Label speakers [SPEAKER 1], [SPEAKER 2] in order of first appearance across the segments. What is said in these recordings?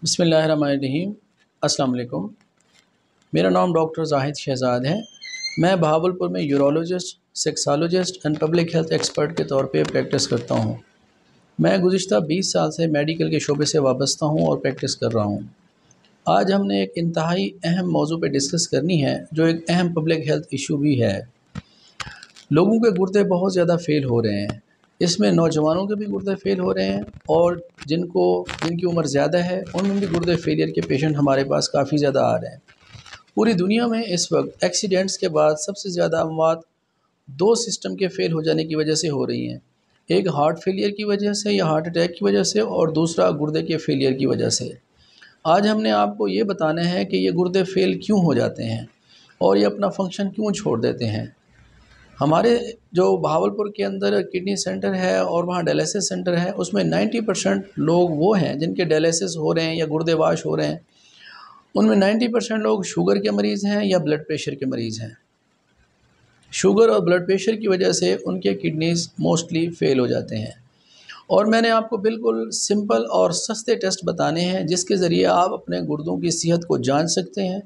[SPEAKER 1] बिस्मिल्लाहिर्रहमानिर्रहीम। अस्सलाम वालेकुम। मेरा नाम डॉक्टर जाहिद शहजाद है। मैं बहावलपुर में urologist, sexologist and public health expert के तौर पे प्रैक्टिस करता हूँ। मैं गुज़िश्ता 20 साल से मेडिकल के शोबे से वाबस्ता हूँ और प्रैक्टिस कर रहा हूँ। आज हमने एक इंतहाई अहम मौजू पे डिस्कस करनी है, जो एक अहम पब्लिक हेल्थ इशू भी है। लोगों के गुर्दे बहुत ज़्यादा फ़ेल हो रहे हैं। इसमें नौजवानों के भी गुर्दे फ़ेल हो रहे हैं और जिनकी उम्र ज़्यादा है उनमें भी गुर्दे फेलियर के पेशेंट हमारे पास काफ़ी ज़्यादा आ रहे हैं। पूरी दुनिया में इस वक्त एक्सीडेंट्स के बाद सबसे ज़्यादा अमवात दो सिस्टम के फ़ेल हो जाने की वजह से हो रही हैं। एक हार्ट फेलियर की वजह से या हार्ट अटैक की वजह से, और दूसरा गुर्दे के फेलियर की वजह से। आज हमने आपको ये बताना है कि ये गुर्दे फ़ेल क्यों हो जाते हैं और ये अपना फंक्शन क्यों छोड़ देते हैं। हमारे जो बहावलपुर के अंदर किडनी सेंटर है और वहाँ डायलिसिस सेंटर है, उसमें 90% लोग वो हैं जिनके डायलिसिस हो रहे हैं या गुर्दे वाश हो रहे हैं। उनमें 90% लोग शुगर के मरीज़ हैं या ब्लड प्रेशर के मरीज़ हैं। शुगर और ब्लड प्रेशर की वजह से उनके किडनीज़ मोस्टली फ़ेल हो जाते हैं। और मैंने आपको बिल्कुल सिंपल और सस्ते टेस्ट बताने हैं जिसके ज़रिए आप अपने गुर्दों की सेहत को जान सकते हैं,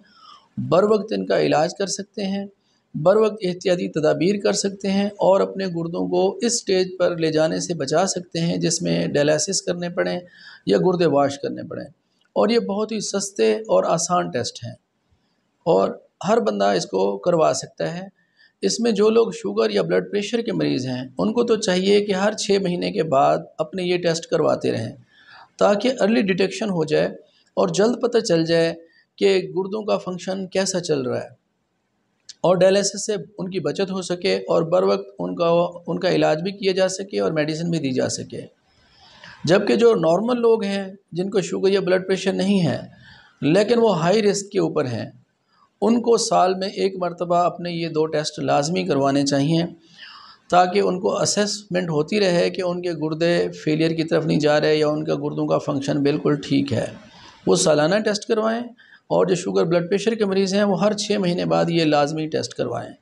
[SPEAKER 1] बर वक्त इनका इलाज कर सकते हैं, बर वक्त एहतियाती तदाबीर कर सकते हैं और अपने गुर्दों को इस स्टेज पर ले जाने से बचा सकते हैं जिसमें डायलिसिस करने पड़ें या गुर्दे वाश करने पड़ें। और ये बहुत ही सस्ते और आसान टेस्ट हैं और हर बंदा इसको करवा सकता है। इसमें जो लोग शुगर या ब्लड प्रेशर के मरीज़ हैं उनको तो चाहिए कि हर 6 महीने के बाद अपने ये टेस्ट करवाते रहें, ताकि अर्ली डिटेक्शन हो जाए और जल्द पता चल जाए कि गुर्दों का फंक्शन कैसा चल रहा है और डायलिसिस से उनकी बचत हो सके और बर वक्त उनका इलाज भी किया जा सके और मेडिसिन भी दी जा सके। जबकि जो नॉर्मल लोग हैं जिनको शुगर या ब्लड प्रेशर नहीं है लेकिन वो हाई रिस्क के ऊपर हैं, उनको साल में एक मरतबा अपने ये 2 टेस्ट लाजमी करवाने चाहिए, ताकि उनको असेसमेंट होती रहे कि उनके गुर्दे फेलियर की तरफ नहीं जा रहे या उनका गुर्दों का फंक्शन बिल्कुल ठीक है। वो सालाना टेस्ट करवाएं और जो शुगर ब्लड प्रेशर के मरीज़ हैं वो हर 6 महीने बाद ये लाजमी टेस्ट करवाएं।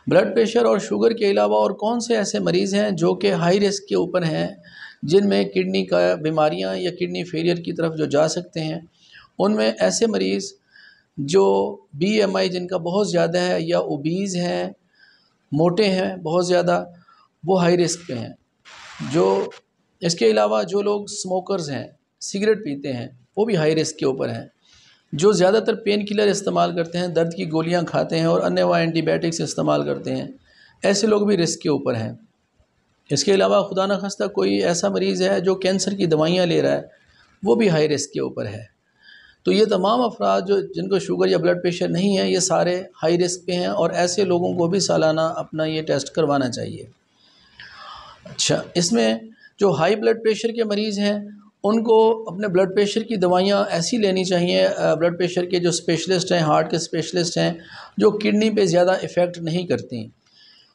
[SPEAKER 1] ब्लड प्रेशर और शुगर के अलावा और कौन से ऐसे मरीज़ हैं जो कि हाई रिस्क के ऊपर हैं, जिनमें किडनी का बीमारियां या किडनी फेलियर की तरफ जो जा सकते हैं, उनमें ऐसे मरीज़ जो BMI जिनका बहुत ज़्यादा है या ओबीज़ हैं, मोटे हैं बहुत ज़्यादा, वो हाई रिस्क पे हैं। जो इसके अलावा जो लोग स्मोकर्स हैं, सिगरेट पीते हैं, वो भी हाई रिस्क के ऊपर हैं। जो ज़्यादातर पेन किलर इस्तेमाल करते हैं, दर्द की गोलियां खाते हैं और अन्य एंटीबायोटिक्स इस्तेमाल करते हैं, ऐसे लोग भी रिस्क के ऊपर हैं। इसके अलावा खुदा न खास्ता कोई ऐसा मरीज़ है जो कैंसर की दवाइयाँ ले रहा है, वो भी हाई रिस्क के ऊपर है। तो ये तमाम अफराद जो जिनको शुगर या ब्लड प्रेशर नहीं है, ये सारे हाई रिस्क पे हैं और ऐसे लोगों को भी सालाना अपना ये टेस्ट करवाना चाहिए। अच्छा, इसमें जो हाई ब्लड प्रेशर के मरीज़ हैं उनको अपने ब्लड प्रेशर की दवाइयाँ ऐसी लेनी चाहिए, ब्लड प्रेशर के जो स्पेशलिस्ट हैं, हार्ट के स्पेशलिस्ट हैं, जो किडनी पे ज़्यादा इफ़ेक्ट नहीं करती।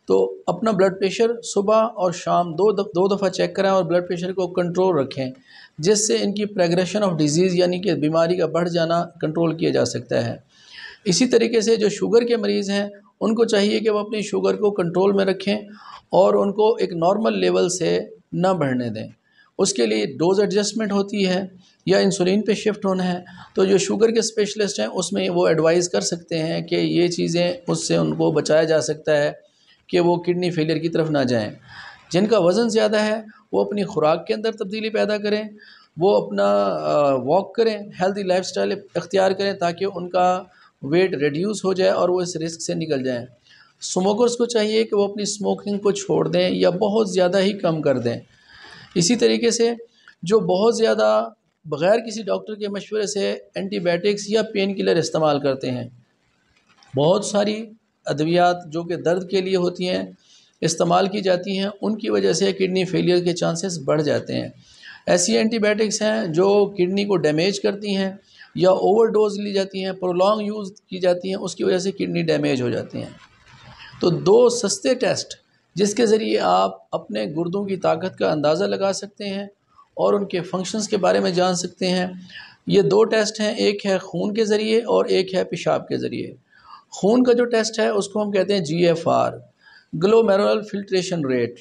[SPEAKER 1] तो अपना ब्लड प्रेशर सुबह और शाम दो दफ़ा चेक कराएं और ब्लड प्रेशर को कंट्रोल रखें, जिससे इनकी प्रोग्रेशन ऑफ डिज़ीज़ यानी कि बीमारी का बढ़ जाना कंट्रोल किया जा सकता है। इसी तरीके से जो शुगर के मरीज़ हैं उनको चाहिए कि वो अपनी शुगर को कंट्रोल में रखें और उनको एक नॉर्मल लेवल से ना बढ़ने दें। उसके लिए डोज़ एडजस्टमेंट होती है या इंसुलिन पे शिफ्ट होना है, तो जो शुगर के स्पेशलिस्ट हैं उसमें वो एडवाइस कर सकते हैं कि ये चीज़ें, उससे उनको बचाया जा सकता है कि वो किडनी फेलियर की तरफ ना जाएं। जिनका वज़न ज़्यादा है वो अपनी खुराक के अंदर तब्दीली पैदा करें, वो अपना वॉक करें, हेल्दी लाइफस्टाइल इख्तियार करें ताकि उनका वेट रिड्यूस हो जाए और वो इस रिस्क से निकल जाएं। स्मोकर्स को चाहिए कि वो अपनी स्मोकिंग को छोड़ दें या बहुत ज़्यादा ही कम कर दें। इसी तरीके से जो बहुत ज़्यादा बग़ैर किसी डॉक्टर के मशवरे से एंटीबायोटिक्स या पेन किलर इस्तेमाल करते हैं, बहुत सारी अद्वियात जो कि दर्द के लिए होती हैं इस्तेमाल की जाती हैं, उनकी वजह से किडनी फेलियर के चांसेस बढ़ जाते हैं। ऐसी एंटीबायोटिक्स हैं जो किडनी को डैमेज करती हैं या ओवरडोज ली जाती हैं, प्रोलॉन्ग यूज़ की जाती हैं, उसकी वजह से किडनी डैमेज हो जाती हैं। तो 2 सस्ते टेस्ट जिसके ज़रिए आप अपने गुर्दों की ताकत का अंदाज़ा लगा सकते हैं और उनके फंक्शंस के बारे में जान सकते हैं, ये 2 टेस्ट हैं। एक है खून के ज़रिए और एक है पेशाब के ज़रिए। खून का जो टेस्ट है उसको हम कहते हैं GFR, ग्लोमेरुलर फिल्ट्रेशन रेट।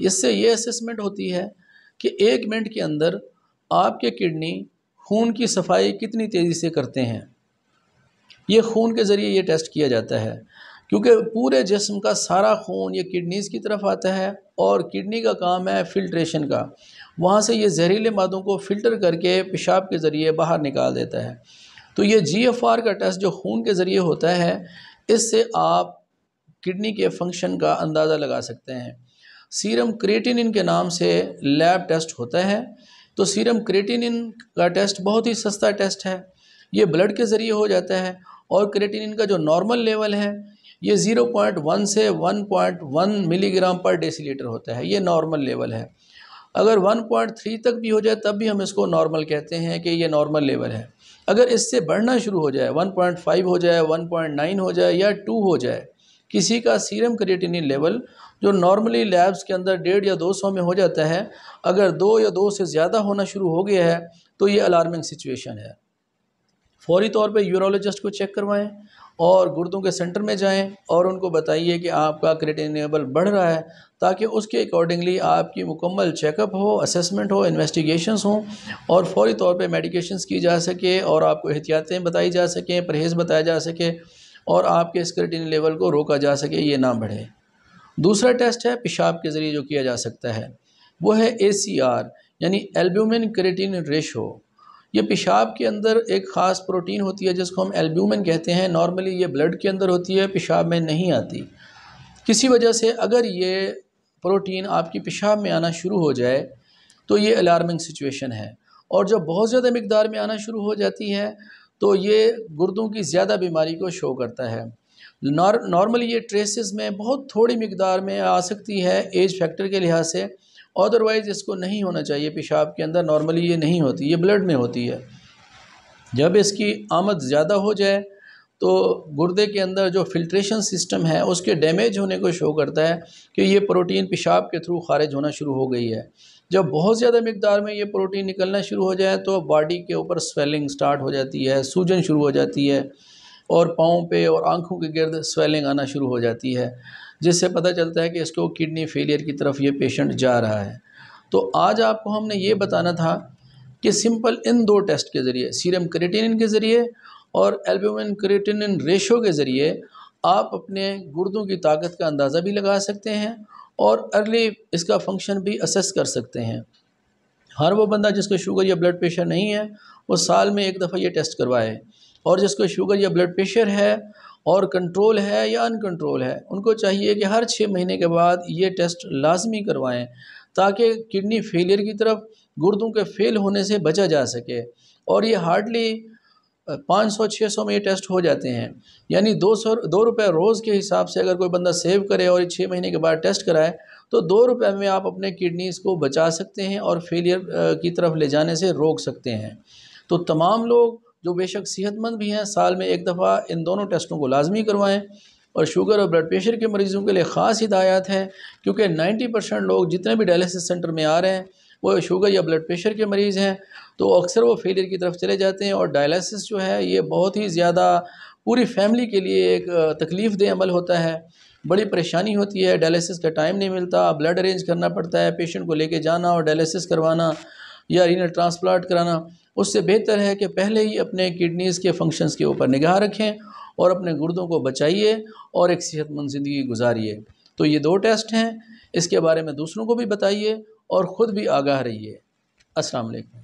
[SPEAKER 1] इससे ये असेसमेंट होती है कि 1 मिनट के अंदर आपके किडनी खून की सफाई कितनी तेज़ी से करते हैं। ये खून के ज़रिए ये टेस्ट किया जाता है, क्योंकि पूरे जिस्म का सारा खून ये किडनीज़ की तरफ आता है और किडनी का काम है फ़िल्ट्रेशन का। वहाँ से ये जहरीले मादों को फ़िल्टर करके पेशाब के ज़रिए बाहर निकाल देता है। तो ये GFR का टेस्ट जो खून के ज़रिए होता है, इससे आप किडनी के फंक्शन का अंदाज़ा लगा सकते हैं। सीरम क्रिएटिनिन के नाम से लैब टेस्ट होता है। तो सीरम क्रिएटिनिन का टेस्ट बहुत ही सस्ता टेस्ट है। ये ब्लड के ज़रिए हो जाता है और क्रिएटिनिन का जो नॉर्मल लेवल है ये 0.1 से 1.1 मिलीग्राम पर डेसीलीटर होता है। ये नॉर्मल लेवल है। अगर 1.3 तक भी हो जाए तब भी हम इसको नॉर्मल कहते हैं कि ये नॉर्मल लेवल है। अगर इससे बढ़ना शुरू हो जाए, 1.5 हो जाए, 1.9 हो जाए या 2 हो जाए, किसी का सीरम क्रिएटिनिन लेवल जो नॉर्मली लैब्स के अंदर 150 या 200 में हो जाता है, अगर 2 या 2 से ज़्यादा होना शुरू हो गया है तो ये अलार्मिंग सिचुएशन है। फौरी तौर पे यूरोलॉजिस्ट को चेक करवाएं और गुर्दों के सेंटर में जाएं और उनको बताइए कि आपका क्रिएटिनिन लेवल बढ़ रहा है, ताकि उसके अकॉर्डिंगली आपकी मुकम्मल चेकअप हो, असेसमेंट हो, इन्वेस्टिगेशंस हों और फौरी तौर पे मेडिकेशंस की जा सके और आपको एहतियातें बताई जा सकें, परहेज़ बताया जा सके और आपके इस क्रिएटिनिन लेवल को रोका जा सके, ये ना बढ़े। दूसरा टेस्ट है पेशाब के ज़रिए जो किया जा सकता है, वो है ACR यानी एल्ब्यूमिन क्रिएटिनिन रेशो। ये पेशाब के अंदर एक ख़ास प्रोटीन होती है जिसको हम एल्ब्यूमिन कहते हैं। नॉर्मली ये ब्लड के अंदर होती है, पेशाब में नहीं आती। किसी वजह से अगर ये प्रोटीन आपकी पेशाब में आना शुरू हो जाए तो ये अलार्मिंग सिचुएशन है। और जब बहुत ज़्यादा मिकदार में आना शुरू हो जाती है तो ये गुर्दों की ज़्यादा बीमारी को शो करता है। नॉर्मली ये ट्रेसेस में बहुत थोड़ी मिकदार में आ सकती है एज फैक्टर के लिहाज से, अदरवाइज़ इसको नहीं होना चाहिए पेशाब के अंदर। नॉर्मली ये नहीं होती, ये ब्लड में होती है। जब इसकी आमद ज़्यादा हो जाए तो गुर्दे के अंदर जो फिल्ट्रेशन सिस्टम है उसके डैमेज होने को शो करता है कि ये प्रोटीन पेशाब के थ्रू खारिज होना शुरू हो गई है। जब बहुत ज़्यादा मिकदार में ये प्रोटीन निकलना शुरू हो जाए तो बॉडी के ऊपर स्वेलिंग स्टार्ट हो जाती है, सूजन शुरू हो जाती है और पाँव पे और आँखों के गिर्द स्वेलिंग आना शुरू हो जाती है, जिससे पता चलता है कि इसको किडनी फेलियर की तरफ ये पेशेंट जा रहा है। तो आज आपको हमने ये बताना था कि सिंपल इन 2 टेस्ट के ज़रिए, सीरम क्रिएटिनिन के ज़रिए और एल्ब्यूमिन क्रिएटिनिन रेशो के ज़रिए आप अपने गुर्दों की ताकत का अंदाज़ा भी लगा सकते हैं और अर्ली इसका फंक्शन भी असेस कर सकते हैं। हर वो बंदा जिसको शुगर या ब्लड प्रेशर नहीं है वो साल में एक दफ़ा ये टेस्ट करवाए, और जिसको शुगर या ब्लड प्रेशर है और कंट्रोल है या अनकंट्रोल है, उनको चाहिए कि हर 6 महीने के बाद ये टेस्ट लाजमी करवाएं, ताकि किडनी फेलियर की तरफ, गुर्दों के फेल होने से बचा जा सके। और ये हार्डली 500-600 में ये टेस्ट हो जाते हैं, यानी 2 रुपये रोज़ के हिसाब से अगर कोई बंदा सेव करे और 6 महीने के बाद टेस्ट कराए तो 2 रुपये में आप अपने किडनीज़ को बचा सकते हैं और फेलियर की तरफ ले जाने से रोक सकते हैं। तो तमाम लोग जो बेशक सेहतमंद भी हैं, साल में एक दफ़ा इन दोनों टेस्टों को लाजमी करवाएं। और शुगर और ब्लड प्रेशर के मरीज़ों के लिए ख़ास हिदायत है, क्योंकि 90% लोग जितने भी डायलिसिस सेंटर में आ रहे हैं वो शुगर या ब्लड प्रेशर के मरीज़ हैं, तो अक्सर वो फेलियर की तरफ चले जाते हैं। और डायलिसिस जो है ये बहुत ही ज़्यादा पूरी फैमिली के लिए एक तकलीफ़ देह अमल होता है, बड़ी परेशानी होती है। डायलिसिस का टाइम नहीं मिलता, ब्लड अरेंज करना पड़ता है, पेशेंट को लेके जाना और डायलिसिस करवाना या रीनल ट्रांसप्लांट कराना। उससे बेहतर है कि पहले ही अपने किडनीज़ के फंक्शंस के ऊपर निगाह रखें और अपने गुर्दों को बचाइए और एक सेहतमंद ज़िंदगी गुजारिए। तो ये 2 टेस्ट हैं, इसके बारे में दूसरों को भी बताइए और ख़ुद भी आगाह रहिए। अस्सलाम वालेकुम।